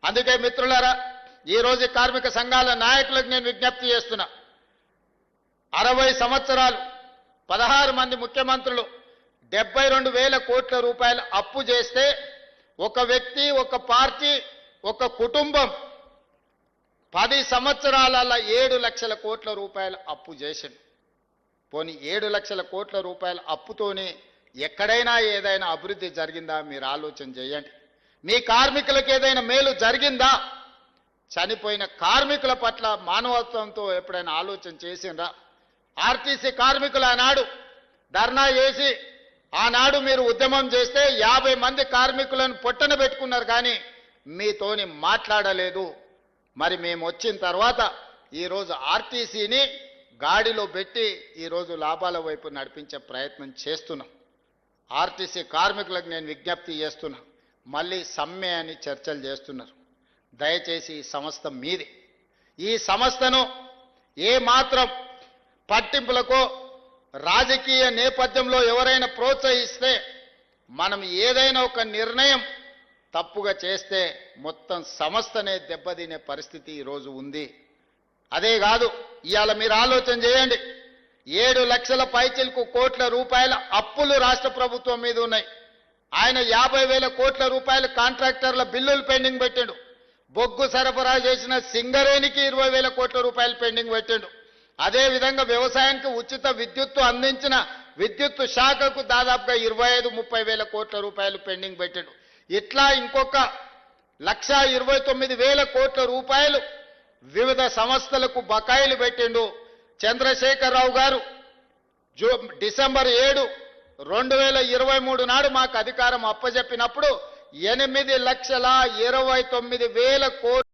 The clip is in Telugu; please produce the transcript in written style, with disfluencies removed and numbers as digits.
అందుకే మిత్రులారా, ఈరోజు కార్మిక సంఘాల నాయకులకు నేను విజ్ఞప్తి చేస్తున్నా. 60 సంవత్సరాలు 16 మంది ముఖ్యమంత్రులు 72,000 కోట్ల రూపాయలు అప్పు చేస్తే ఒక వ్యక్తి, ఒక పార్టీ, ఒక కుటుంబం 10 సంవత్సరాలలో 7 లక్షల కోట్ల రూపాయలు అప్పు చేసింది. పోనీ 7 లక్షల కోట్ల రూపాయల అప్పుతోనే ఎక్కడైనా ఏదైనా అభివృద్ధి జరిగిందా? మీరు ఆలోచన చేయండి. మీ కార్మికులకు ఏదైనా మేలు జరిగిందా? చనిపోయిన కార్మికుల పట్ల మానవత్వంతో ఎప్పుడైనా ఆలోచన చేసిండ్రా? ఆర్టీసీ కార్మికులు ఆనాడు ధర్నా చేసి ఆనాడు మీరు ఉద్యమం చేస్తే 50 మంది కార్మికులను పొట్టన పెట్టుకున్నారు, కానీ మీతోని మాట్లాడలేదు. మరి మేము వచ్చిన తర్వాత ఈరోజు ఆర్టీసీని గాడిలో పెట్టి ఈరోజు లాభాల వైపు నడిపించే ప్రయత్నం చేస్తున్నాం. ఆర్టీసీ కార్మికులకు నేను విజ్ఞప్తి చేస్తున్నా, మళ్ళీ సమ్మె అని చర్చలు చేస్తున్నారు. దయచేసి ఈ సంస్థ మీది. ఈ సంస్థను ఏ మాత్రం పట్టింపులకో రాజకీయ నేపథ్యంలో ఎవరైనా ప్రోత్సహిస్తే, మనం ఏదైనా ఒక నిర్ణయం తప్పుగా చేస్తే మొత్తం సంస్థనే దెబ్బతినే పరిస్థితి ఈరోజు ఉంది. అదే కాదు, ఇవాళ మీరు ఆలోచన చేయండి, 7 లక్షల పైచిలకు కోట్ల రూపాయల అప్పులు రాష్ట్ర ప్రభుత్వం మీద ఉన్నాయి. ఆయన 50,000 కోట్ల రూపాయల కాంట్రాక్టర్ల బిల్లులు పెండింగ్ పెట్టాడు. బొగ్గు సరఫరా చేసిన సింగరేణికి 20,000 కోట్ల రూపాయలు పెండింగ్ పెట్టాడు. అదేవిధంగా వ్యవసాయానికి ఉచిత విద్యుత్తు అందించిన విద్యుత్తు శాఖకు దాదాపుగా 25-30,000 కోట్ల రూపాయలు పెండింగ్ పెట్టాడు. ఇట్లా ఇంకొక 1,29,000 కోట్ల రూపాయలు వివిధ సంస్థలకు బకాయిలు పెట్టిండు. చంద్రశేఖరరావు గారు డిసెంబర్ 7, 2023 నాడు మాకు అధికారం అప్పజెప్పినప్పుడు 8,29,000 కోట్ల